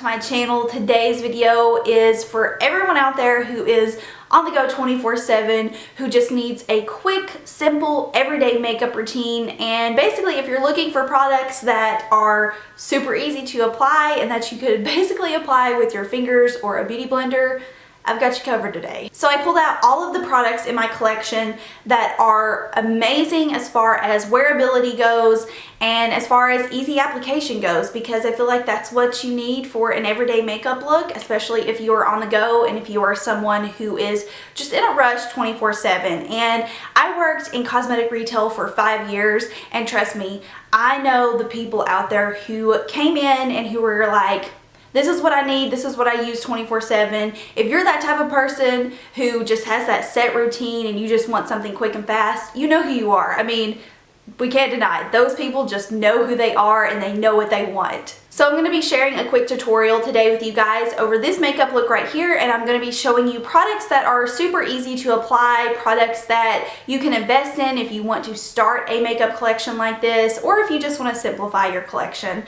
to my channel. Today's video is for everyone out there who is on the go 24/7, who just needs a quick, simple, everyday makeup routine. And basically, if you're looking for products that are super easy to apply and that you could basically apply with your fingers or a beauty blender, I've got you covered today. So I pulled out all of the products in my collection that are amazing as far as wearability goes and as far as easy application goes, because I feel like that's what you need for an everyday makeup look, especially if you are on the go and if you are someone who is just in a rush 24/7. And I worked in cosmetic retail for 5 years, and trust me, I know the people out there who came in and who were like, this is what I need, this is what I use 24/7. If you're that type of person who just has that set routine and you just want something quick and fast, you know who you are. I mean, we can't deny it. Those people just know who they are and they know what they want. So I'm going to be sharing a quick tutorial today with you guys over this makeup look right here, and I'm going to be showing you products that are super easy to apply, products that you can invest in if you want to start a makeup collection like this, or if you just want to simplify your collection.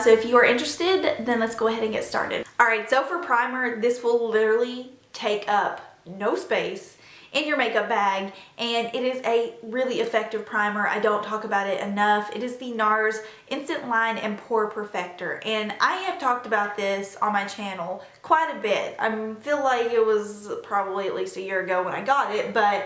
So if you are interested, then let's go ahead and get started. Alright, so for primer, this will literally take up no space in your makeup bag, and it is a really effective primer. I don't talk about it enough. It is the NARS Instant Line and Pore Perfector, and I have talked about this on my channel quite a bit. I feel like it was probably at least a year ago when I got it, but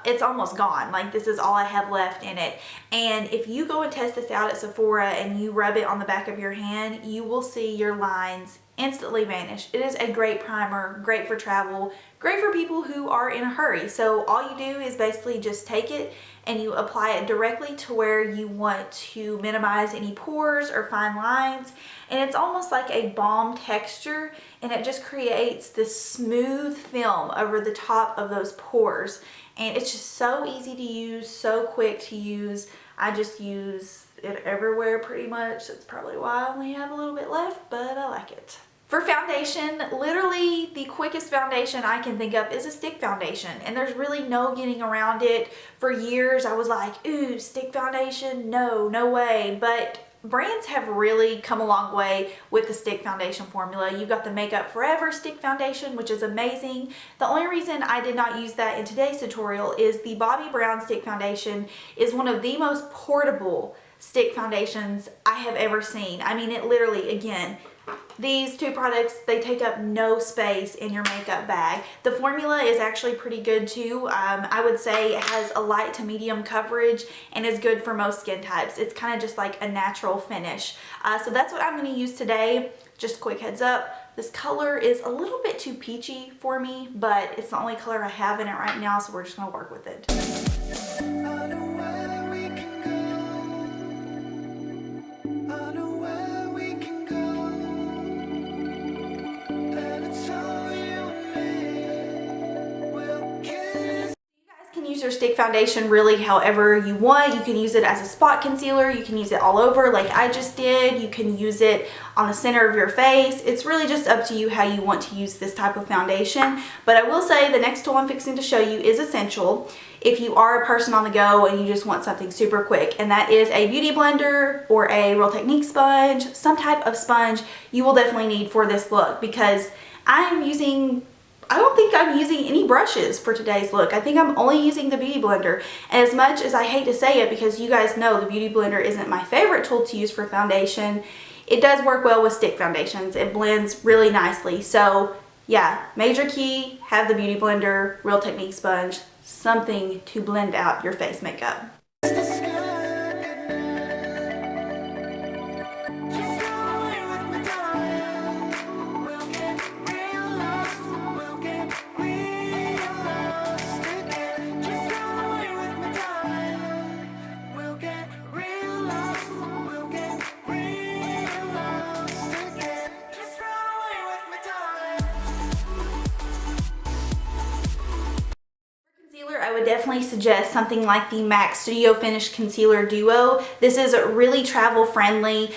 it's almost gone. Like, this is all I have left in it. And if you go and test this out at Sephora and you rub it on the back of your hand, you will see your lines instantly vanish. It is a great primer, great for travel, great for people who are in a hurry. So all you do is basically just take it and you apply it directly to where you want to minimize any pores or fine lines. And it's almost like a balm texture, and it just creates this smooth film over the top of those pores. And it's just so easy to use, so quick to use. I just use it everywhere pretty much. That's probably why I only have a little bit left, but I like it. For foundation, literally the quickest foundation I can think of is a stick foundation, and there's really no getting around it. For years I was like, ooh, stick foundation, no way. But brands have really come a long way with the stick foundation formula. You've got the Makeup Forever stick foundation, which is amazing. The only reason I did not use that in today's tutorial is the Bobbi Brown stick foundation is one of the most portable stick foundations I have ever seen. I mean, it literally, again, these two products, they take up no space in your makeup bag. The formula is actually pretty good too. I would say it has a light to medium coverage and is good for most skin types. It's kind of just like a natural finish. So that's what I'm going to use today. Just a quick heads up, this color is a little bit too peachy for me, but it's the only color I have in it right now, so we're just going to work with it. Use your stick foundation really however you want. You can use it as a spot concealer, you can use it all over like I just did, you can use it on the center of your face. It's really just up to you how you want to use this type of foundation. But I will say the next tool I'm fixing to show you is essential if you are a person on the go and you just want something super quick, and that is a beauty blender or a Real Technique sponge. Some type of sponge you will definitely need for this look, because I don't think I'm using any brushes for today's look. I think I'm only using the beauty blender. And as much as I hate to say it, because you guys know the beauty blender isn't my favorite tool to use for foundation, it does work well with stick foundations. It blends really nicely. So yeah, major key, have the beauty blender, Real Technique sponge, something to blend out your face makeup. definitely suggest something like the MAC Studio Finish Concealer Duo. This is really travel friendly.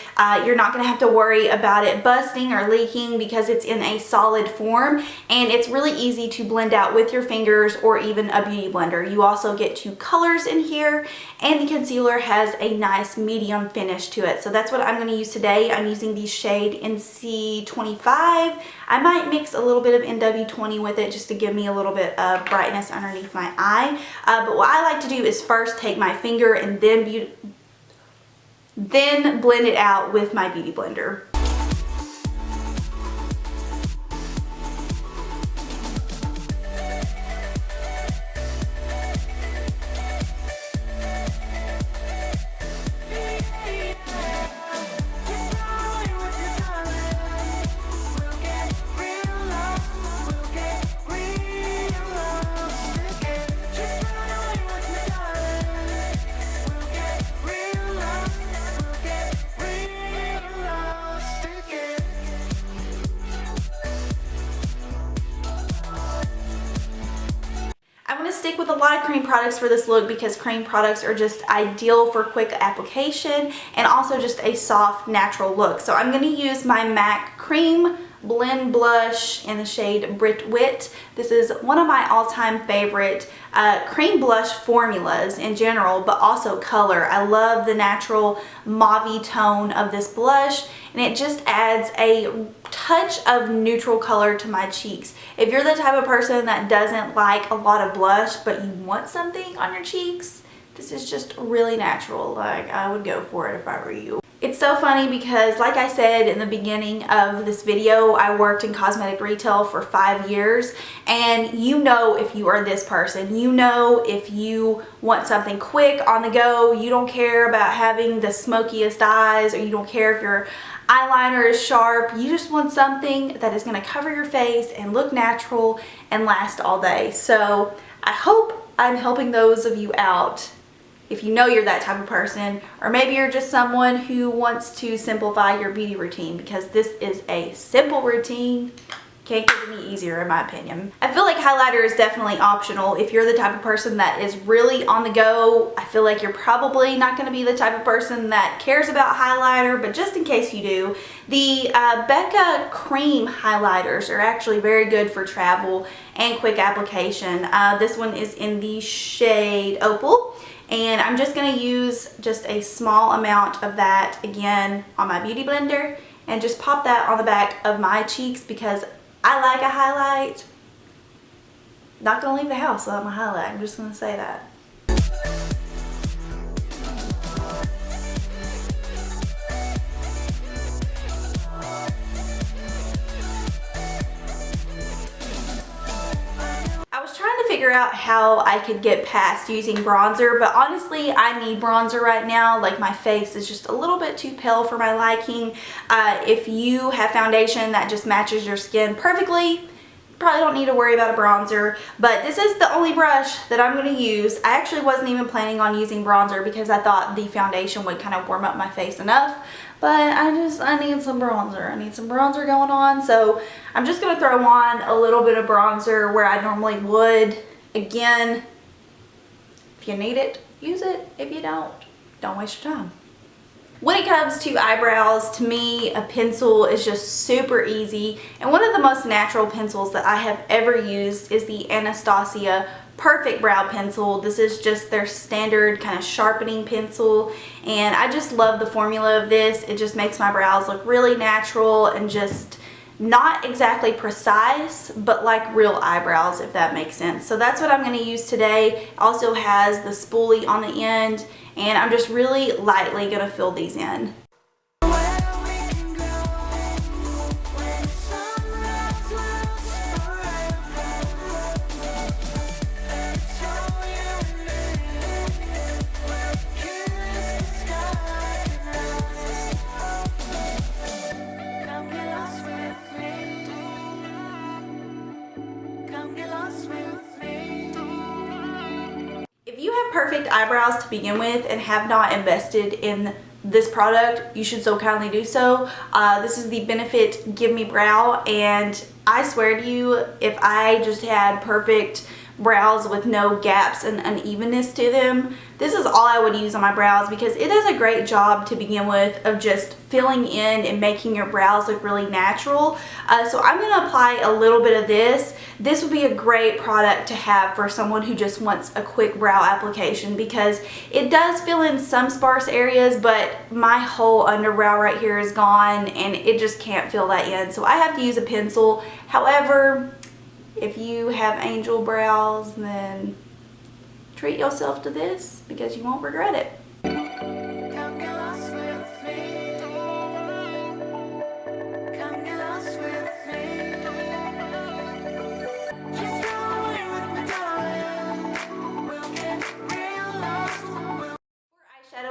You're not going to have to worry about it busting or leaking because it's in a solid form, and it's really easy to blend out with your fingers or even a beauty blender. You also get 2 colors in here, and the concealer has a nice medium finish to it. So that's what I'm going to use today. I'm using the shade NC25. I might mix a little bit of NW20 with it just to give me a little bit of brightness underneath my eye. But what I like to do is first take my finger and then blend it out with my beauty blender. Stick with a lot of cream products for this look because cream products are just ideal for quick application and also just a soft natural look. So I'm going to use my MAC Cream Blend Blush in the shade Brit Wit. This is one of my all-time favorite cream blush formulas in general, but also color. I love the natural mauve tone of this blush, and it just adds a touch of neutral color to my cheeks. If you're the type of person that doesn't like a lot of blush but you want something on your cheeks, this is just really natural. Like, I would go for it if I were you. It's so funny because, like I said in the beginning of this video, I worked in cosmetic retail for 5 years, and you know if you are this person. You know if you want something quick on the go, you don't care about having the smokiest eyes, or you don't care if your eyeliner is sharp. You just want something that is going to cover your face and look natural and last all day. So I hope I'm helping those of you out if you know you're that type of person, or maybe you're just someone who wants to simplify your beauty routine, because this is a simple routine. Can't get any easier in my opinion. I feel like highlighter is definitely optional if you're the type of person that is really on the go. I feel like you're probably not going to be the type of person that cares about highlighter, but just in case you do, the Becca cream highlighters are actually very good for travel and quick application. This one is in the shade Opal. And I'm just going to use just a small amount of that again on my beauty blender and just pop that on the back of my cheeks because I like a highlight. Not going to leave the house without my highlight. I'm just going to say that. Figure out how I could get past using bronzer, but honestly I need bronzer right now. Like, my face is just a little bit too pale for my liking. If you have foundation that just matches your skin perfectly, you probably don't need to worry about a bronzer, but this is the only brush that I'm going to use. I actually wasn't even planning on using bronzer because I thought the foundation would kind of warm up my face enough, but I need some bronzer. I need some bronzer going on, so I'm just going to throw on a little bit of bronzer where I normally would. Again, if you need it, use it. If you don't waste your time. When it comes to eyebrows, to me, a pencil is just super easy, and one of the most natural pencils that I have ever used is the Anastasia Perfect Brow Pencil. This is just their standard kind of sharpening pencil, and I just love the formula of this. It just makes my brows look really natural and just not exactly precise, but like real eyebrows, if that makes sense. So that's what I'm going to use today. It also has the spoolie on the end, and I'm just really lightly going to fill these in. If you have perfect eyebrows to begin with and have not invested in this product, you should so kindly do so. This is the Benefit Give Me Brow, and I swear to you, if I just had perfect brows with no gaps and unevenness to them, this is all I would use on my brows because it does a great job to begin with of just filling in and making your brows look really natural. So I'm going to apply a little bit of this. This would be a great product to have for someone who just wants a quick brow application because it does fill in some sparse areas, but my whole underbrow right here is gone and it just can't fill that in. So I have to use a pencil. However, if you have angel brows, then treat yourself to this because you won't regret it.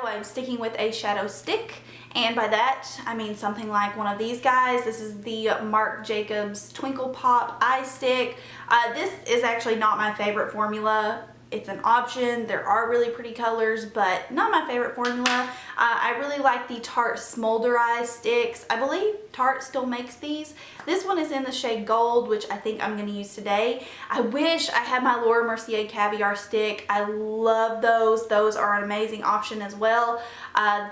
I'm sticking with a shadow stick, and by that I mean something like one of these guys. This is the Marc Jacobs Twinkle Pop eye stick. This is actually not my favorite formula. It's an option. There are really pretty colors, but not my favorite formula. I really like the Tarte Smolder eye sticks. I believe Tarte still makes these. This one is in the shade Gold, which I think I'm going to use today. I wish I had my Laura Mercier Caviar stick. I love those. Those are an amazing option as well.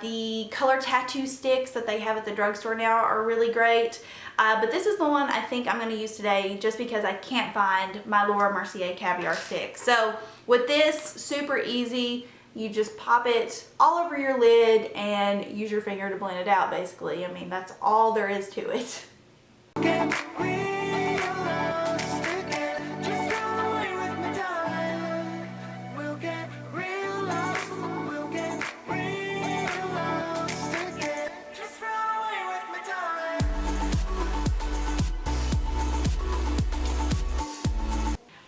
The color tattoo sticks that they have at the drugstore now are really great. But this is the one I think I'm going to use today just because I can't find my Laura Mercier Caviar stick. So with this, super easy. You just pop it all over your lid and use your finger to blend it out, basically. I mean, that's all there is to it.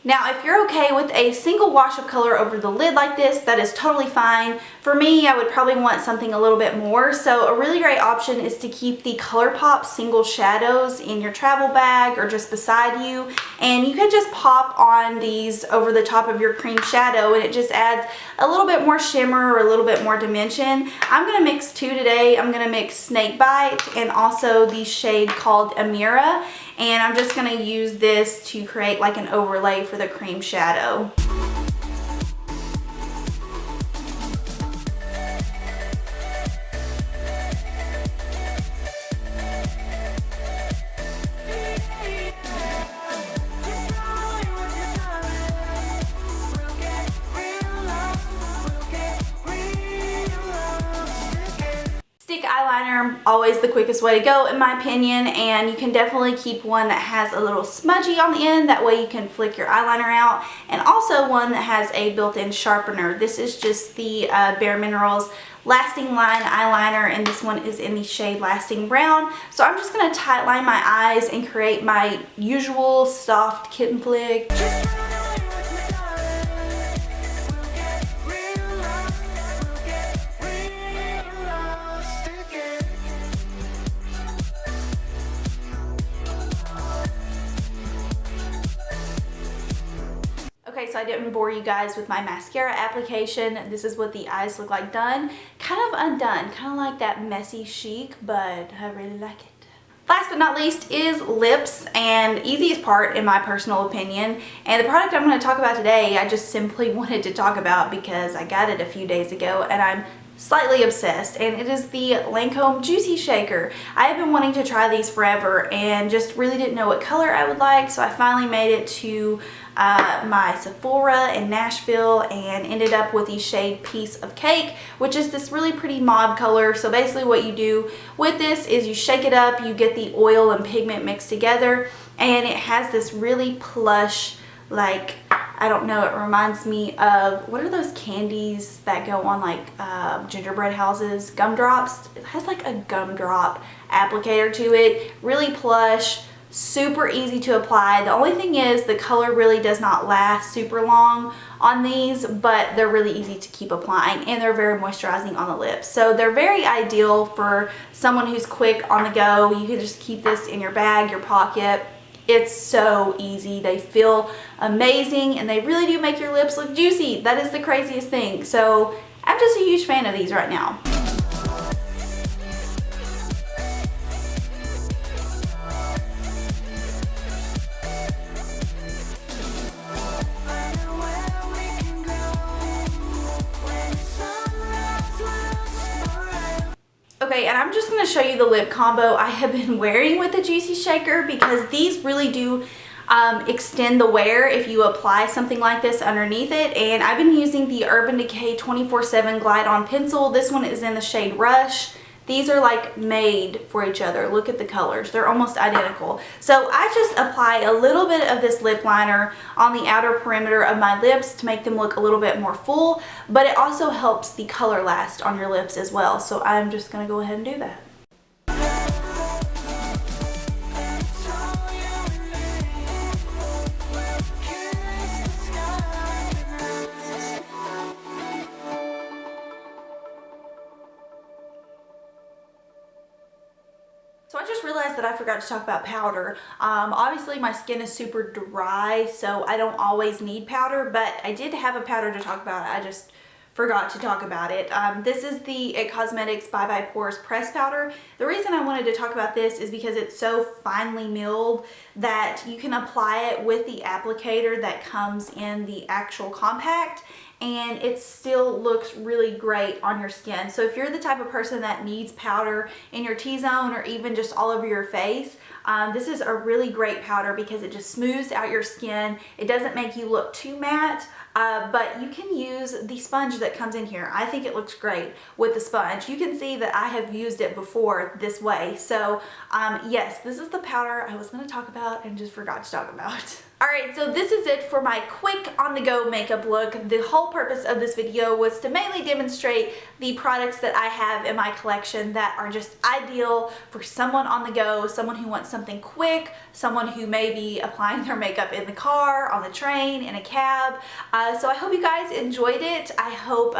Now, if you're okay with a single wash of color over the lid like this, that is totally fine. For me, I would probably want something a little bit more. So a really great option is to keep the Colourpop single shadows in your travel bag or just beside you. And you can just pop on these over the top of your cream shadow and it just adds a little bit more shimmer or a little bit more dimension. I'm going to mix two today. I'm going to mix Snakebite and also the shade called Amira. And I'm just going to use this to create like an overlay for the cream shadow. Eyeliner, always the quickest way to go in my opinion, and you can definitely keep one that has a little smudgy on the end, that way you can flick your eyeliner out, and also one that has a built-in sharpener. This is just the bareMinerals Lasting Line eyeliner, and this one is in the shade Lasting Brown. So I'm just going to tight line my eyes and create my usual soft kitten flick. Okay, so I didn't bore you guys with my mascara application. This is what the eyes look like done. Kind of undone, kind of like that messy chic, but I really like it. Last but not least is lips, and easiest part in my personal opinion. And the product I'm going to talk about today, I just simply wanted to talk about because I got it a few days ago and I'm slightly obsessed, and it is the Lancome Juicy Shaker. I have been wanting to try these forever and just really didn't know what color I would like, so I finally made it to my Sephora in Nashville and ended up with the shade Piece of Cake, which is this really pretty mauve color. So basically what you do with this is you shake it up, you get the oil and pigment mixed together, and it has this really plush, like, I don't know, it reminds me of, what are those candies that go on like gingerbread houses? Gumdrops. It has like a gumdrop applicator to it. Really plush, super easy to apply. The only thing is the color really does not last super long on these, but they're really easy to keep applying and they're very moisturizing on the lips. So they're very ideal for someone who's quick on the go. You can just keep this in your bag, your pocket. It's so easy. They feel amazing and they really do make your lips look juicy. That is the craziest thing. So I'm just a huge fan of these right now. Okay, and I'm just going to show you the lip combo I have been wearing with the Juicy Shaker, because these really do extend the wear if you apply something like this underneath it. And I've been using the Urban Decay 24/7 Glide On Pencil. This one is in the shade Rush. These are like made for each other. Look at the colors. They're almost identical. So I just apply a little bit of this lip liner on the outer perimeter of my lips to make them look a little bit more full, but it also helps the color last on your lips as well. So I'm just going to go ahead and do that. So I just realized that I forgot to talk about powder. Obviously my skin is super dry, so I don't always need powder, but I did have a powder to talk about. I just forgot to talk about it. This is the It Cosmetics Bye Pores Press Powder. The reason I wanted to talk about this is because it's so finely milled that you can apply it with the applicator that comes in the actual compact, and it still looks really great on your skin. So if you're the type of person that needs powder in your T-zone or even just all over your face, this is a really great powder because it just smooths out your skin. It doesn't make you look too matte, but you can use the sponge that comes in here. I think it looks great with the sponge. You can see that I have used it before this way. So yes, this is the powder I was going to talk about and just forgot to talk about. Alright, so this is it for my quick on-the-go makeup look. The whole purpose of this video was to mainly demonstrate the products that I have in my collection that are just ideal for someone on the go, someone who wants something quick, someone who may be applying their makeup in the car, on the train, in a cab. So I hope you guys enjoyed it. I hope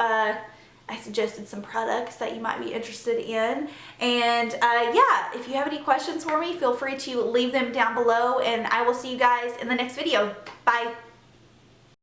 I suggested some products that you might be interested in. And yeah, if you have any questions for me, feel free to leave them down below, and I will see you guys in the next video. Bye!